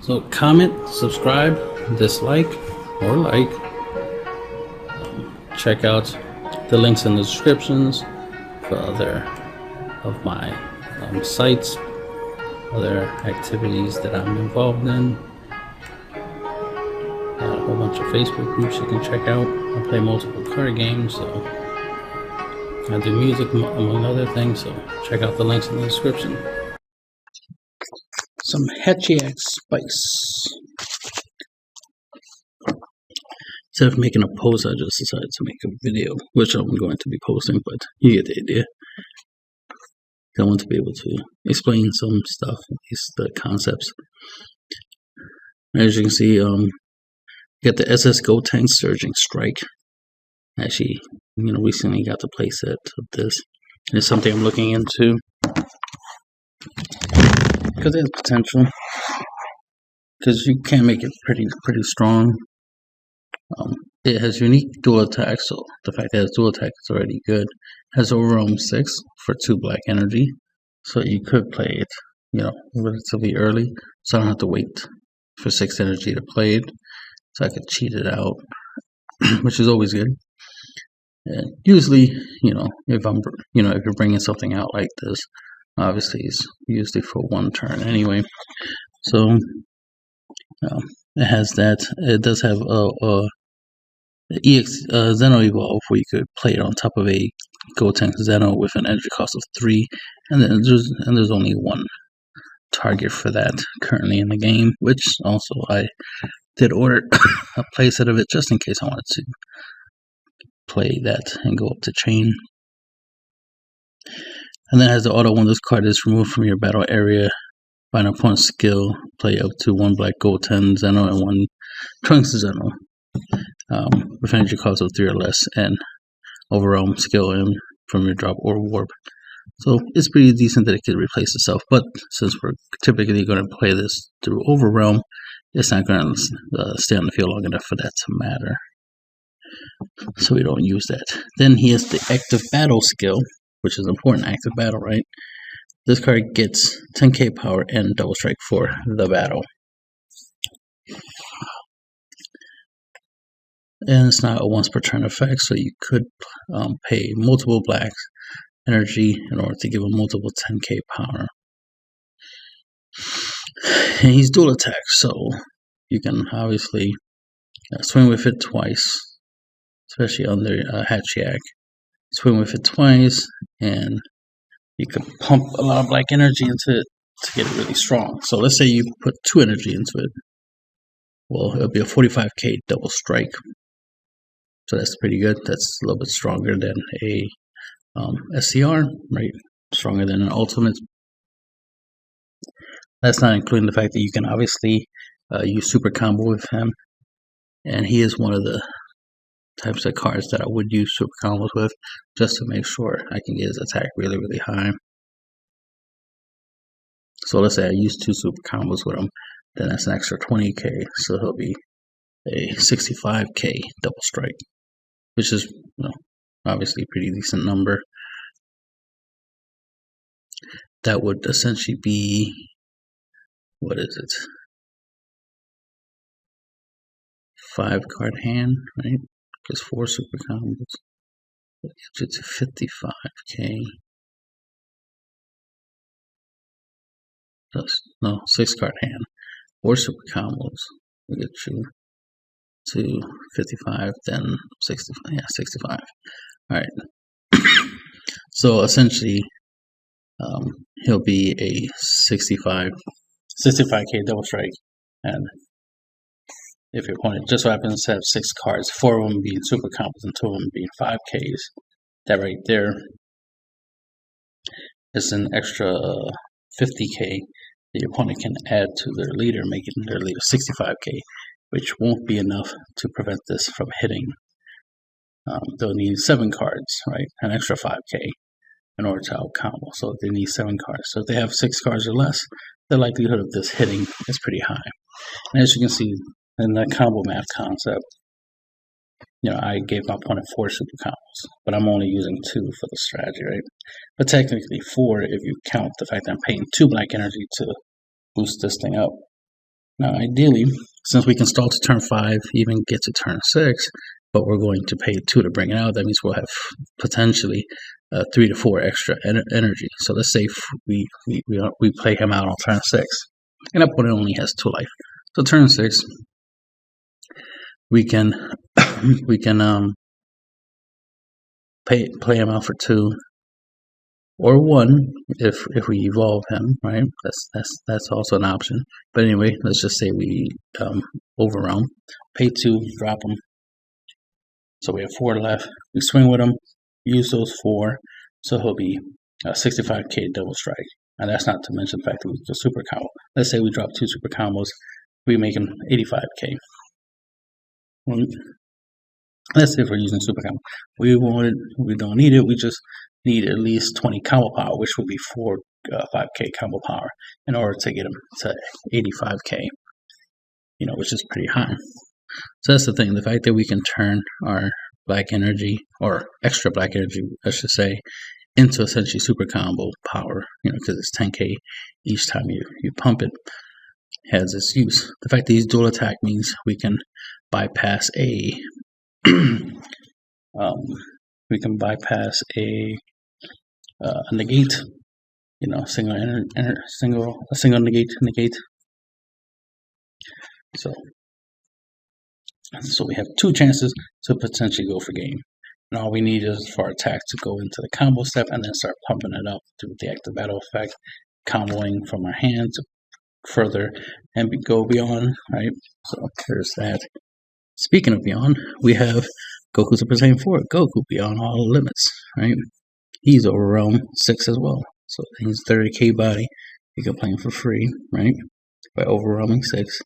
So comment, subscribe, dislike, or like. Check out the links in the descriptions for other of my sites, other activities that I'm involved in. Got a whole bunch of Facebook groups you can check out. I play multiple card games, so I do music among other things, so check out the links in the description. Some Hatchhyack spice. Instead of making a post, I just decided to make a video, which I'm going to be posting, but you get the idea. I want to be able to explain some stuff, at least the concepts. As you can see, you got the SS Gotenks Surging Strike. Actually, recently got the playset of this. It's something I'm looking into because there's potential. Because you can make it pretty strong. It has unique dual attack, so the fact that it's dual attack is already good. It has Overwhelm 6 for 2 black energy, so you could play it, relatively early, so I don't have to wait for 6 energy to play it. So I could cheat it out, which is always good. And usually, if you're bringing something out like this, obviously it's usually for 1 turn anyway. So it has that. It does have EX Zeno Evolve, where you could play it on top of a Gotenks Zeno with an energy cost of 3, and then there's only 1 target for that currently in the game. Which also I did order a playset of it just in case I wanted to play that and go up to chain. And then it has the auto when this card is removed from your battle area by an opponent's skill, play up to 1 black Goten Zeno and 1 Trunks Zeno with energy cost of 3 or less, and overwhelm skill in from your drop or warp. So it's pretty decent that it could replace itself, but since we're typically going to play this through overwhelm, it's not going to stay on the field long enough for that to matter. So we don't use that. Then he has the active battle skill, which is important. Active battle, right? This card gets 10k power and double strike for the battle. And it's not a once per turn effect, so you could pay multiple blacks energy in order to give him multiple 10k power. And he's dual attack, so you can obviously swing with it twice, especially under Hatchhyack. Swing with it twice, and you can pump a lot of black energy into it to get it really strong. So let's say you put 2 energy into it. Well, it'll be a 45k double strike. So that's pretty good. That's a little bit stronger than a SCR, right? Stronger than an ultimate. That's not including the fact that you can obviously use super combo with him. And he is one of the types of cards that I would use super combos with, just to make sure I can get his attack really high. So let's say I use 2 super combos with him, then that's an extra 20k, so he'll be a 65k double strike, which is obviously a pretty decent number. That would essentially be, what is it, 5 card hand, right? Because 4 super combos will get you to 55k. No, 6 card hand. 4 super combos will get you to 55, then 65. Yeah, 65. Alright. So essentially, he'll be a 65k double strike, and if your opponent just so happens to have 6 cards, 4 of them being super combos and 2 of them being 5ks, that right there is an extra 50k that your opponent can add to their leader, making their leader 65k, which won't be enough to prevent this from hitting. They'll need 7 cards, right? An extra 5k in order to out combo. So they need 7 cards. So if they have 6 cards or less, the likelihood of this hitting is pretty high. And as you can see in the combo math concept, I gave my opponent 4 super combos, but I'm only using 2 for the strategy, right? But technically 4 if you count the fact that I'm paying 2 black energy to boost this thing up. Now, ideally, since we can stall to turn 5, even get to turn 6, but we're going to pay 2 to bring it out, that means we'll have potentially 3 to 4 extra energy. So let's say we play him out on turn 6, and opponent only has 2 life. So turn 6, we can play him out for 2 or 1 if we evolve him, right? That's also an option. But anyway, let's just say we overwhelm, pay 2, drop him. So we have 4 left. We swing with him, use those 4, so he'll be 65k double strike. And that's not to mention the fact that we do super combo. Let's say we drop 2 super combos, we make him 85k. Let's say if we're using super combo, we don't need it. We just need at least 20 combo power, which would be 5k combo power, in order to get him to 85k. Which is pretty high. So that's the thing. The fact that we can turn our black energy, or extra black energy, I should say, into essentially super combo power, because it's 10k each time you pump it, has its use. The fact that he's dual attack means we can bypass a negate, single negate. So we have 2 chances to potentially go for game. And all we need is for our attack to go into the combo step and then start pumping it up through the active battle effect, comboing from our hand to further and go beyond, right? So there's that. Speaking of beyond, we have Goku Super Saiyan 4, Goku beyond all limits, right? He's overwhelm 6 as well. So he's 30k body. You can play him for free, right? By overwhelming 6.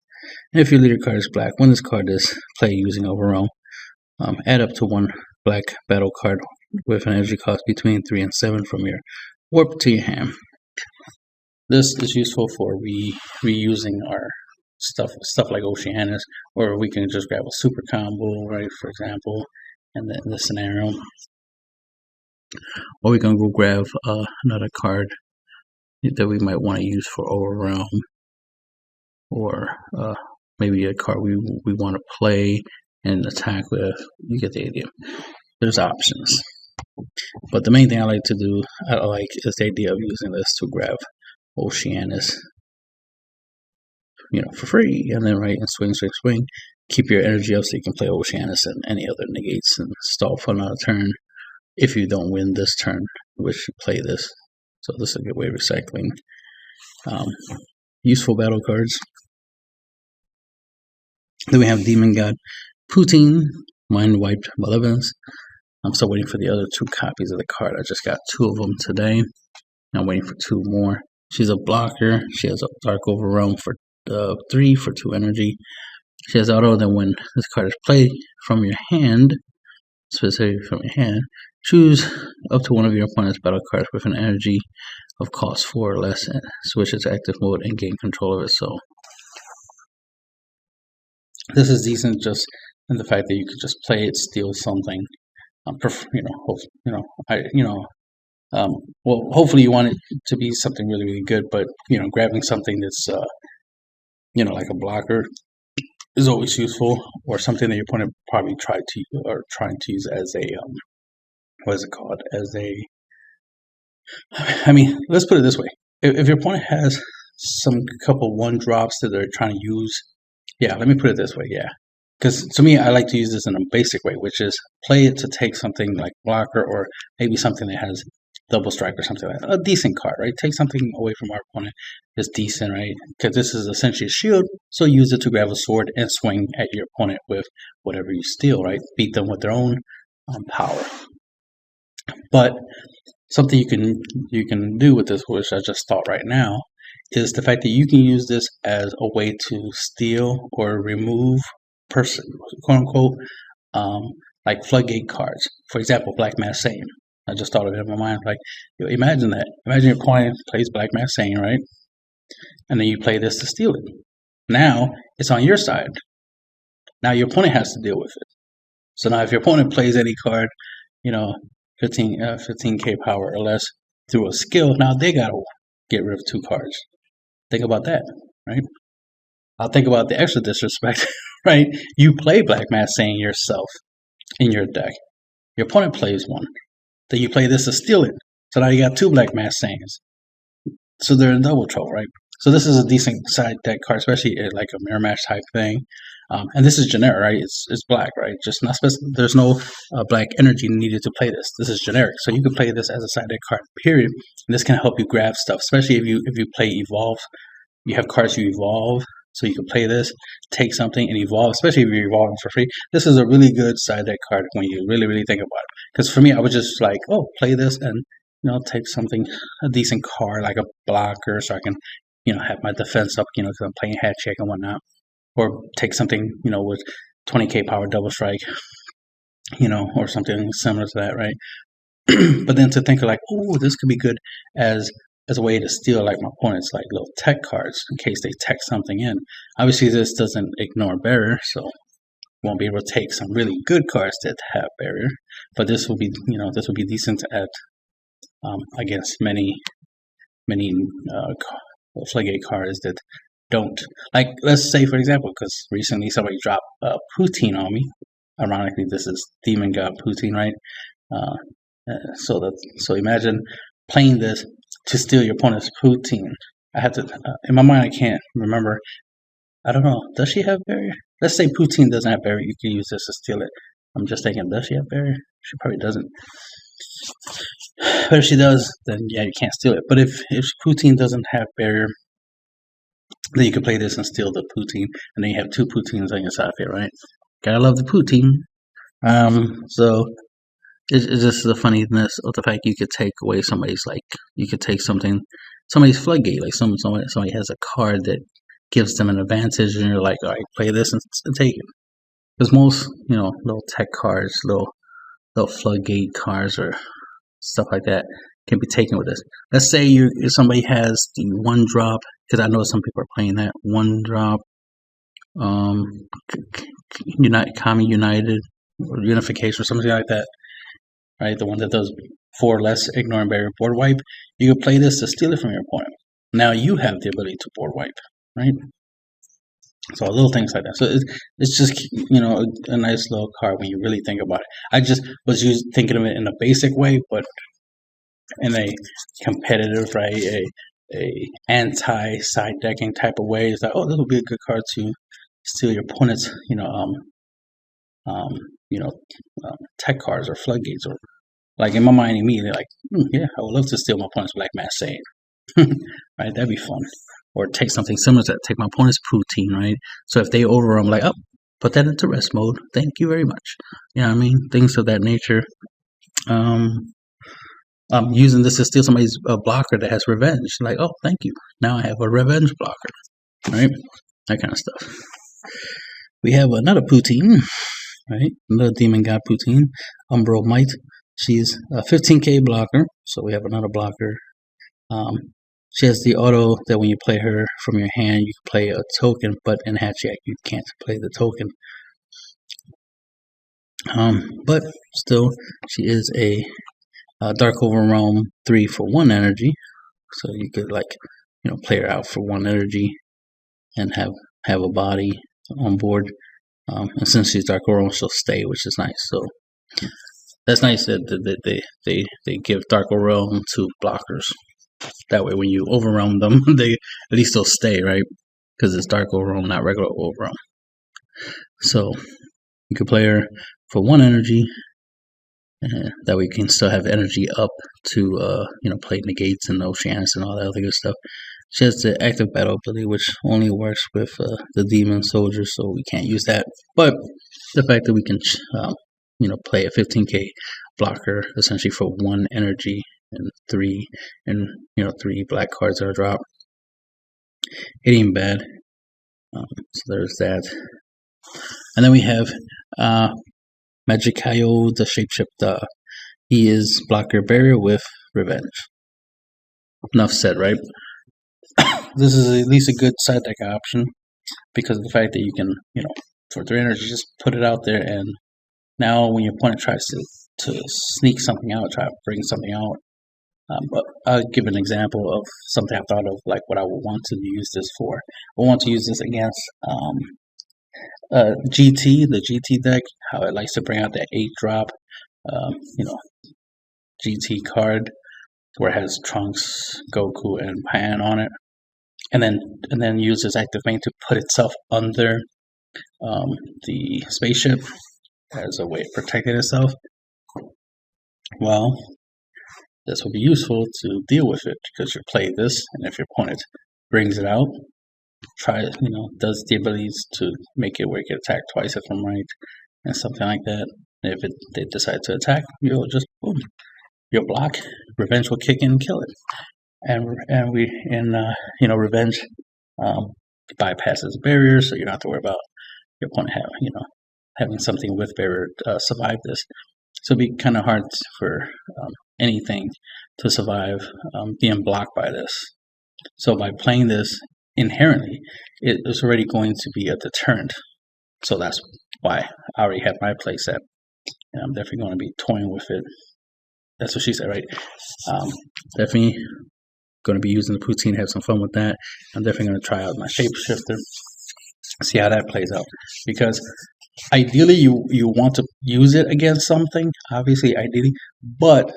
And if your leader card is black, when this card is played using overwhelm, add up to 1 black battle card with an energy cost between 3 and 7 from your warp to your hand. This is useful for reusing our stuff like Oceanus, or we can just grab a super combo, right, for example, and then in this scenario. Or we can go grab another card that we might want to use for overwhelm, or maybe a card we want to play and attack with. You get the idea. There's options. But the main thing I like is the idea of using this to grab Oceanus, for free, and then and swing. Keep your energy up so you can play Oceanus and any other negates and stall for another turn. If you don't win this turn, which you play this. So this is a good way of recycling. Useful battle cards. Then we have Demon God Poutine, Mind Wiped Malevolence. I'm still waiting for the other 2 copies of the card. I just got 2 of them today. I'm waiting for 2 more. She's a blocker. She has a Dark Overwhelm for 3 for 2 energy. She has auto. Then when this card is played from your hand, specifically from your hand, choose up to one of your opponent's battle cards with an energy of cost 4 or less, and switch its active mode and gain control of it. So this is decent just in the fact that you could just play it, steal something. Hopefully you want it to be something really, really good, but grabbing something that's like a blocker is always useful, or something that your opponent probably trying to use as a let's put it this way: if your opponent has some couple 1-drops that they're trying to use, let me put it this way, because to me, I like to use this in a basic way, which is play it to take something like blocker, or maybe something that has double strike or something like that. A decent card, right? Take something away from our opponent that's decent, right? Because this is essentially a shield, so use it to grab a sword and swing at your opponent with whatever you steal, right? Beat them with their own power. But something you can do with this, which I just thought right now, is the fact that you can use this as a way to steal or remove quote unquote, like floodgate cards. For example, Black Mass Saiyan. I just thought of it in my mind. Imagine that. Imagine your opponent plays Black Mass Saiyan, right? And then you play this to steal it. Now it's on your side. Now your opponent has to deal with it. So now if your opponent plays any card, 15k power or less through a skill, now they gotta get rid of 2 cards. Think about that, right? think about the extra disrespect, right? You play Black Mass Saying yourself in your deck. Your opponent plays one. Then you play this to steal it. So now you got two Black Mass Sayings. So they're in double trouble, right? So this is a decent side deck card, especially like a mirror match type thing. And this is generic, right? It's black, right? Just not there's no black energy needed to play this. This is generic, so you can play this as a side deck card. Period. And this can help you grab stuff, especially if you play evolve. You have cards you evolve, so you can play this, take something, and evolve. Especially if you're evolving for free. This is a really good side deck card when you really think about it. Because for me, I was just like, oh, play this and take something, a decent card like a blocker, so I can have my defense up, because I'm playing Hatchhyack and whatnot. Or take something, with 20k power double strike, or something similar to that, right? But then to think of like, oh, this could be good as a way to steal like my opponent's like little tech cards in case they tech something in. Obviously, this doesn't ignore barrier, so won't be able to take some really good cards that have barrier. But this will be, decent at against many floodgate cards that don't. Like, let's say, for example, because recently somebody dropped Poutine on me. Ironically, this is Demon God Poutine, right? So imagine playing this to steal your opponent's Poutine. I have to, in my mind, I can't remember. I don't know. Does she have barrier? Let's say Poutine doesn't have barrier. You can use this to steal it. I'm just thinking, does she have barrier? She probably doesn't. But if she does, then yeah, you can't steal it. But if Poutine doesn't have barrier, then you can play this and steal the Poutine, and then you have two Poutines on your side here, right? Gotta love the Poutine. So it's just the funniness of the fact you could take away somebody's, like, you could take somebody's floodgate, like somebody has a card that gives them an advantage, and you're like, all right, play this and take it. Because most, little tech cards, little floodgate cards or stuff like that can be taken with this. Let's say if somebody has the one drop, because I know some people are playing that one drop, Kami United or Unification or something like that, right? The one that does 4 less ignoring barrier board wipe. You can play this to steal it from your opponent. Now you have the ability to board wipe, right? So little things like that. So it's just a nice little card when you really think about it. I just was thinking of it in a basic way, but in a competitive, right, a anti-side decking type of way. It's like, oh, this would be a good card to steal your opponent's, tech cards or floodgates, or like in my mind immediately, like, yeah, I would love to steal my opponent's Black Mass Saying, right? That'd be fun. Or take something similar to that, take my opponent's Poutine, right? So if they overrun, I'm like, oh, put that into rest mode. Thank you very much. You know what I mean? Things of that nature. Using this to steal somebody's blocker that has revenge. Like, oh, thank you. Now I have a revenge blocker, right? That kind of stuff. We have another Poutine, right? Another Demon God Poutine, Umbral Might. She's a 15k blocker, so we have another blocker. She has the auto that when you play her from your hand, you can play a token, but in Hatchhyack, you can't play the token. But still, she is a Dark Overwhelm 3 for 1 energy, so you could play her out for 1 energy and have a body on board. And since she's Dark Overwhelm, she'll stay, which is nice. So that's nice that they give Dark Overwhelm to blockers. That way, when you overwhelm them, they at least they'll stay, right? Because it's Dark Overwhelm, not regular Overwhelm. So you can play her for 1 energy. That way you can still have energy up to play negates and Oceanus and all that other good stuff. She has the active battle ability, which only works with the demon soldiers, so we can't use that. But the fact that we can play a 15k blocker essentially for 1 energy and 3 black cards are dropped, it ain't bad. So there's that. And then we have Magikayo, the shapeshifter. He is blocker barrier with revenge. Enough said, right? This is at least a good side deck option because of the fact that you can, for 3 energy, just put it out there, and now when your opponent tries to sneak something out, try to bring something out, But I'll give an example of something I thought of, like what I would want to use this for. I want to use this against GT, the GT deck, how it likes to bring out that 8-drop, GT card where it has Trunks, Goku, and Pan on it, and then use this active main to put itself under the spaceship as a way of protecting itself. Well, this will be useful to deal with it because you play this, and if your opponent brings it out, does the abilities to make it where it can attack twice if I'm right, and something like that. And if they decide to attack, you'll just boom, you'll block. Revenge will kick in and kill it. And Revenge bypasses barriers, so you don't have to worry about your opponent having something with barrier survive this. So it'd be kind of hard for anything to survive being blocked by this. So by playing this inherently, it is already going to be a deterrent. So that's why I already have my play set, and I'm definitely going to be toying with it. That's what she said, right? Definitely going to be using the poutine, have some fun with that. I'm definitely going to try out my shapeshifter, see how that plays out. Because ideally, you want to use it against something, obviously, ideally, but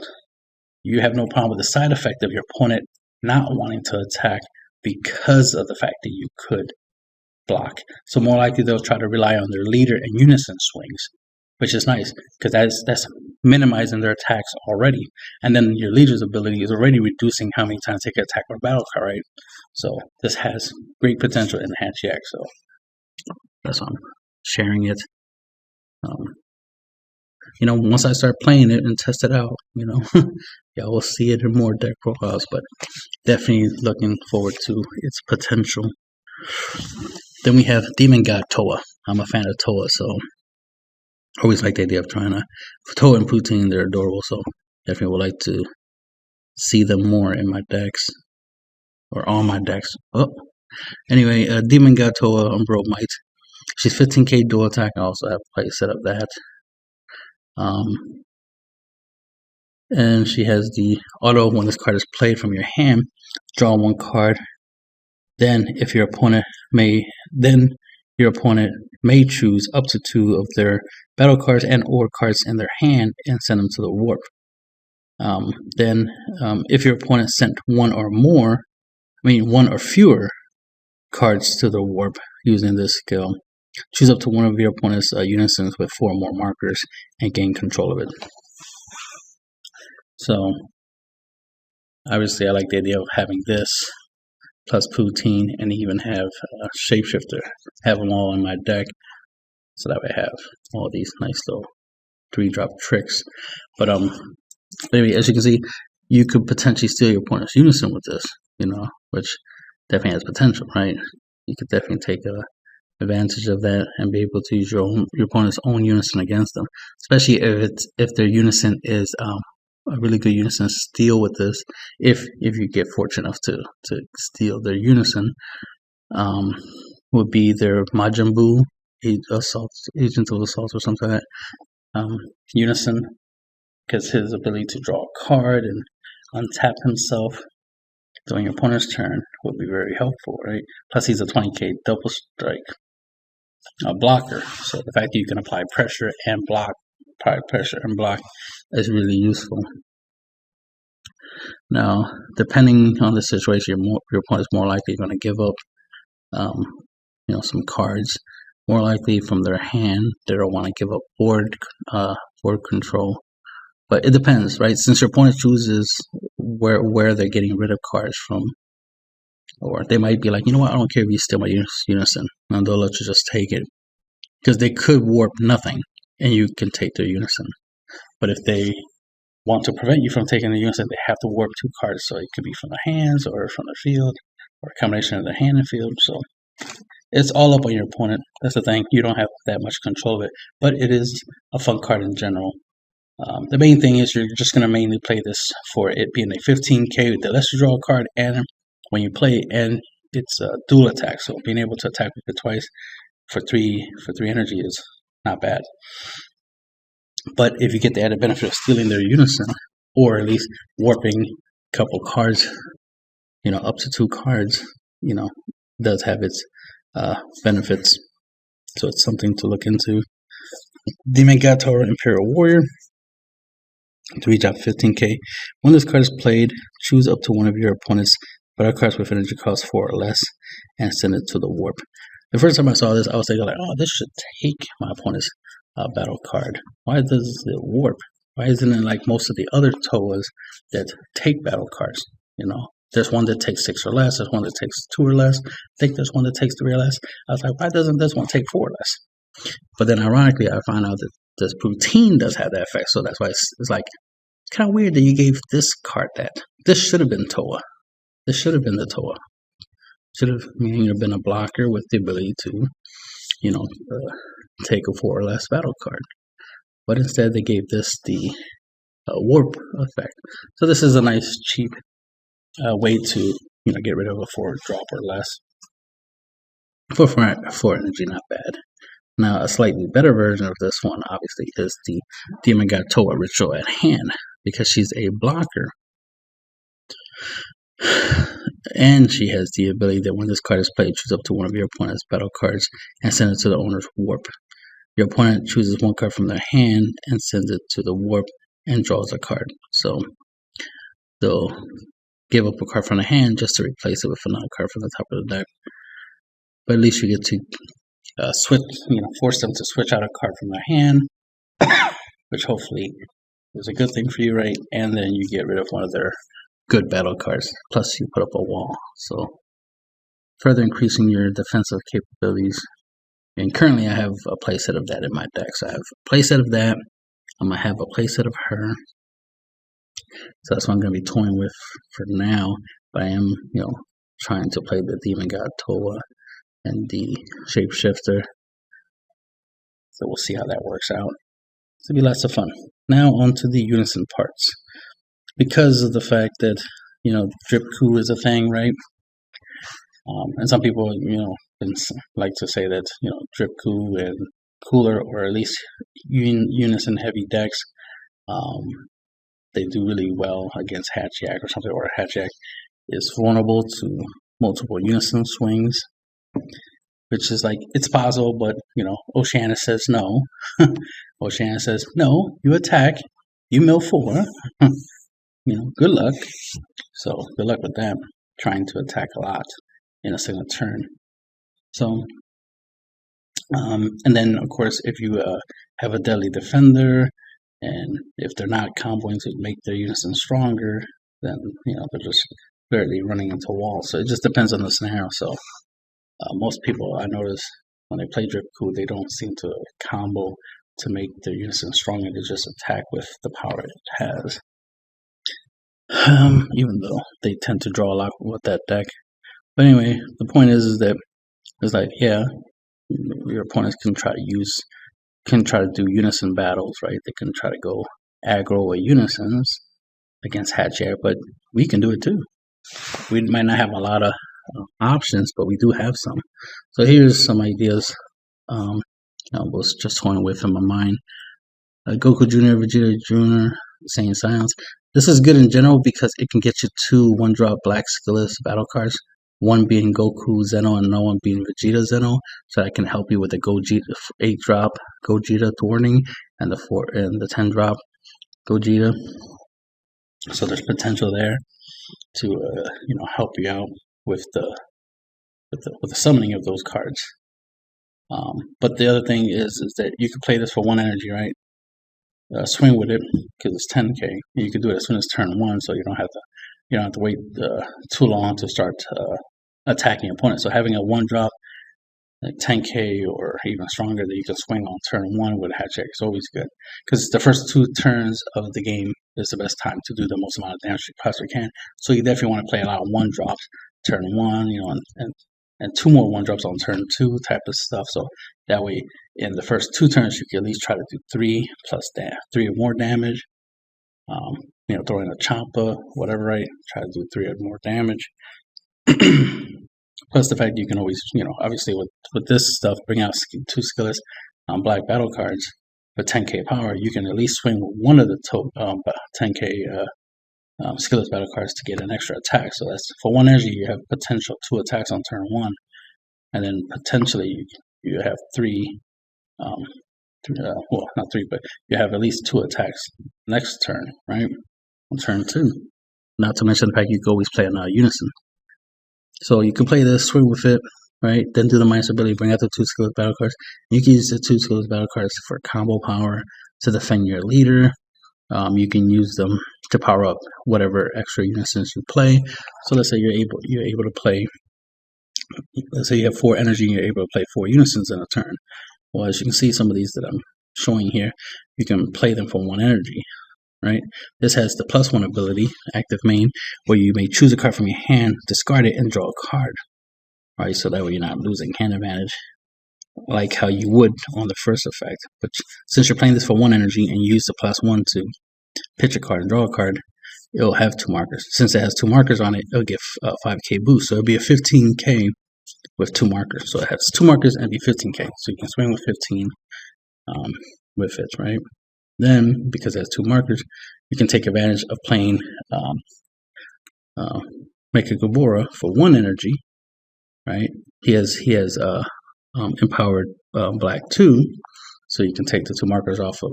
you have no problem with the side effect of your opponent not wanting to attack because of the fact that you could block. So more likely they'll try to rely on their leader and unison swings, which is nice because that's minimizing their attacks already. And then your leader's ability is already reducing how many times they can attack or battle card, right? So this has great potential in Hatchhyack. So that's why I'm sharing it. Once I start playing it and test it out, yeah, we'll see it in more deck profiles, but definitely looking forward to its potential. Then we have Demon God Toa. I'm a fan of Toa, so I always like the idea of trying to Toa and Poutine. They're adorable, so definitely would like to see them more in my decks or on my decks. Anyway, Demon God Toa Umbro Might. She's 15k dual attack. I also have a play set of that. And she has the auto when this card is played from your hand, draw one card. Then your opponent may choose up to 2 of their battle cards and or cards in their hand and send them to the warp. Then if your opponent sent one or fewer cards to the warp using this skill, choose up to one of your opponent's unisons with 4 more markers and gain control of it. So, obviously, I like the idea of having this plus Poutine and even have Shapeshifter, have them all in my deck, so that way I have all these nice little 3-drop tricks. But maybe as you can see, you could potentially steal your opponent's unison with this, which definitely has potential, right? You could definitely take advantage of that and be able to use your opponent's own unison against them, especially if their unison is a really good unison steal with this. If you get fortunate enough to steal their unison, would be their Majin Buu Agent of Assault or something like that. Unison, because his ability to draw a card and untap himself during your opponent's turn would be very helpful, right? Plus he's a 20k double strike blocker, so the fact that you can apply pressure and block is really useful. Now, depending on the situation, your opponent is more likely going to give up some cards, more likely from their hand. They don't want to give up board control, but it depends, right? Since your opponent chooses where they're getting rid of cards from, or they might be like, I don't care if you steal my unison, and they'll let you just take it, because they could warp nothing and you can take their unison. But if they want to prevent you from taking the unison, they have to warp 2 cards, so it could be from their hands or from the field, or a combination of their hand and field. So it's all up on your opponent. That's the thing. You don't have that much control of it, but it is a fun card in general. The main thing is you're just going to mainly play this for it being a 15k that lets you draw a card, and when you play, and it's a dual attack, so being able to attack with it twice for 3 energy is not bad. But if you get the added benefit of stealing their unison, or at least warping couple cards, up to 2 cards, does have its benefits. So it's something to look into. Demon God Tower Imperial Warrior. 3-15k. When this card is played, choose up to one of your opponent's battle cards with energy cost 4 or less and send it to the warp. The first time I saw this, I was thinking like, oh, this should take my opponent's battle card. Why does it warp? Why isn't it like most of the other TOAs that take battle cards? There's one that takes 6 or less. There's one that takes 2 or less. I think there's one that takes 3 or less. I was like, why doesn't this one take 4 or less? But then ironically, I found out that this routine does have that effect. So that's why it's like, it's kind of weird that you gave this card that. This should have been TOA. This should have been the TOA. Should have been a blocker with the ability to, take a 4 or less battle card. But instead they gave this the warp effect. So this is a nice cheap way to get rid of a 4 drop or less. For energy, not bad. Now a slightly better version of this one obviously is the Demon God Toa Ritual at Hand, because she's a blocker. And she has the ability that when this card is played, choose up to one of your opponent's battle cards and send it to the owner's warp. Your opponent chooses one card from their hand and sends it to the warp and draws a card. So they'll give up a card from the hand just to replace it with another card from the top of the deck. But at least you get to switch, force them to switch out a card from their hand, which hopefully is a good thing for you, right? And then you get rid of one of their good battle cards. Plus, you put up a wall, so further increasing your defensive capabilities. And currently, I have a playset of that in my deck. So I have a playset of that. I'm gonna have a playset of her. So that's what I'm gonna be toying with for now. But I am, trying to play the Demon God Toa and the Shapeshifter. So we'll see how that works out. It's gonna be lots of fun. Now on to the unison parts. Because of the fact that, drip coup is a thing, right? And some people, like to say that, drip coup and cooler, or at least unison heavy decks, they do really well against Hatchhyack or something, or Hatchhyack is vulnerable to multiple unison swings, which is like, it's possible, but, Oceana says no. Oceana says, no, you attack, you mill 4. Good luck. So good luck with that. Trying to attack a lot in a single turn. So, and then of course, if you have a deadly defender, and if they're not comboing to make their unison stronger, then they're just barely running into walls. So it just depends on the scenario. So most people, I notice, when they play Drip Coup, they don't seem to combo to make their unison stronger. They just attack with the power it has. Even though they tend to draw a lot with that deck. But anyway, the point is that it's like, yeah, your opponents can try to do unison battles, right? They can try to go aggro with unisons against Hatchhyack, but we can do it too. We might not have a lot of options, but we do have some. So here's some ideas I was just toying with in my mind. Goku Jr., Vegeta Jr., Saiyan Silence. This is good in general because it can get you 2 1-drop black skillless battle cards. One being Goku Zeno and another one being Vegeta Zeno. So that can help you with the Gogeta 8-drop Gogeta Thwarting and the 10-drop Gogeta. So there's potential there to help you out with the summoning of those cards. But the other thing is that you can play this for 1 energy, right? Swing with it because it's 10k. You can do it as soon as turn 1, so you don't have to wait too long to start attacking your opponent. So having a 1-drop, like 10k or even stronger, that you can swing on turn 1 with a Hatchhyack is always good, because the first 2 turns of the game is the best time to do the most amount of damage you possibly can. So you definitely want to play a lot of 1-drops turn 1, and 2 more 1-drops on turn 2 type of stuff. So that way, in the first 2 turns, you can at least try to do 3 or more damage. Throw in a Champa, whatever, right? Try to do 3 or more damage. Plus the fact you can always, obviously with this stuff, bring out 2 skillless black battle cards for 10k power. You can at least swing one of the 10k skillless battle cards to get an extra attack. So that's for 1 energy, you have potential 2 attacks on turn 1, and then potentially you have 3. Well, not 3, but you have at least 2 attacks next turn, right? On turn 2. Not to mention the fact you can always play on Unison. So you can play this, swing with it, right? Then do the minus ability, bring out the 2 skillless battle cards. You can use the 2 skillless battle cards for combo power to defend your leader. You can use them to power up whatever extra unisons you play. So let's say you're able to play. Let's say you have 4 energy and you're able to play 4 unisons in a turn. Well, as you can see, some of these that I'm showing here, you can play them for 1 energy, right? This has the +1 ability, active main, where you may choose a card from your hand, discard it, and draw a card, right? So that way you're not losing hand advantage like how you would on the first effect. But since you're playing this for 1 energy and you use the +1 to pitch a card and draw a card, it'll have 2 markers. Since it has 2 markers on it, it'll give a 5k boost. So it'll be a 15k with 2 markers. So it has 2 markers and be 15k. So you can swing with 15 with it, right? Then, because it has 2 markers, you can take advantage of playing MicroRecords for 1 energy, right? He has empowered black 2, so you can take the 2 markers off of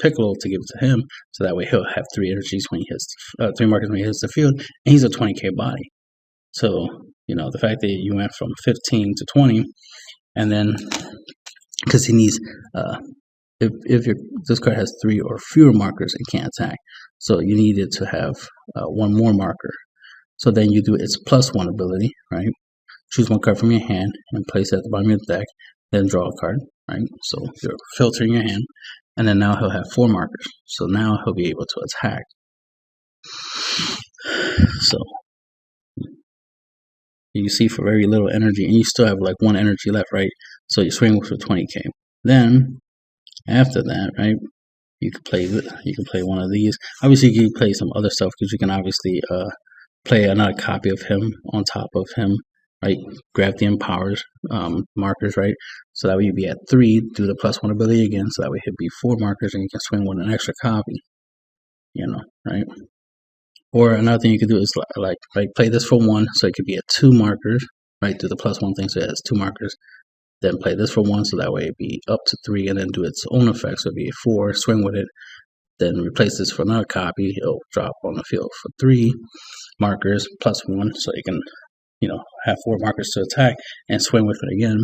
Piccolo to give it to him, so that way he'll have 3 energies when he hits 3 markers when he hits the field, and he's a 20k body. So the fact that you went from 15 to 20, and then because he needs if this card has 3 or fewer markers, it can't attack. So you need it to have 1 more marker. So then you do its +1 ability, right? Choose 1 card from your hand and place it at the bottom of your deck, then draw a card, right? So you're filtering your hand, and then now he'll have 4 markers. So now he'll be able to attack. So you see, for very little energy, and you still have like 1 energy left, right? So you swing with 20k. Then after that, right, you can play one of these. Obviously, you can play some other stuff because you can obviously play another copy of him on top of him, right? Grab the empowers markers, right? So that way you'd be at 3. Do the +1 ability again, so that way it'd be 4 markers, and you can swing with an extra copy. Right? Or another thing you could do is like play this for 1, so it could be at 2 markers, right? Do the +1 thing, so it has 2 markers. Then play this for 1, so that way it'd be up to 3, and then do its own effect, so it'd be 4. Swing with it. Then replace this for another copy. It'll drop on the field for 3 markers +1, so you can have 4 markers to attack and swing with it again.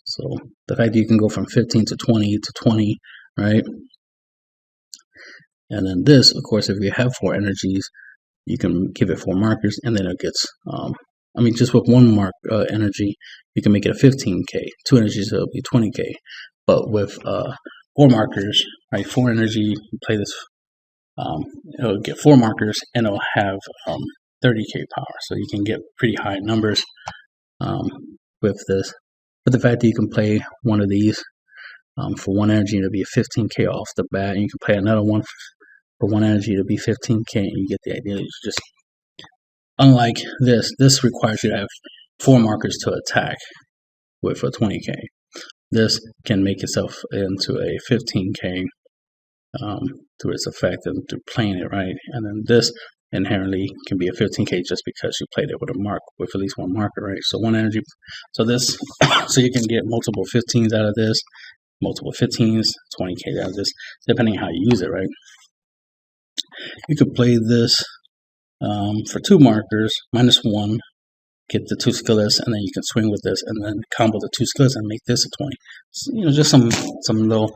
So the fact that you can go from 15 to 20, right? And then this, of course, if you have 4 energies, you can give it 4 markers, and then it gets, just with 1 mark energy, you can make it a 15k. 2 energies, it'll be 20k. But with 4 markers, right, 4 energy, you play this, it'll get 4 markers, and it'll have 30k power. So you can get pretty high numbers with this. But the fact that you can play one of these for 1 energy, it'll be a 15k off the bat, and you can play another one for 1 energy, it'll be 15k, and you get the idea. It's just unlike this requires you to have 4 markers to attack with a 20k. This can make itself into a 15k through its effect and through playing it right. And then this inherently can be a 15k just because you played it with at least 1 marker, right? So 1 energy. So this, so you can get multiple 15s out of this, multiple 15s, 20k out of this, depending on how you use it, right? You could play this for 2 markers, -1, get the 2 skillless, and then you can swing with this, and then combo the 2 skillless and make this a 20. So, just some little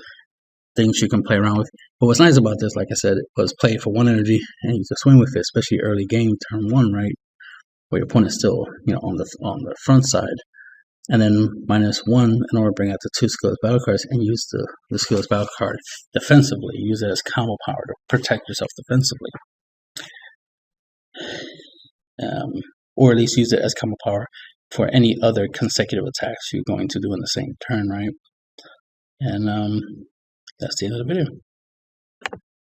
things you can play around with. But what's nice about this, like I said, was play for 1 energy, and you can swing with it, especially early game, turn 1, right, where your opponent's still, on the front side. And then -1 in order to bring out the 2 skillless battle cards and use the skillless battle card defensively. Use it as combo power to protect yourself defensively. Or at least use it as combo power for any other consecutive attacks you're going to do in the same turn, right? And that's the end of the video.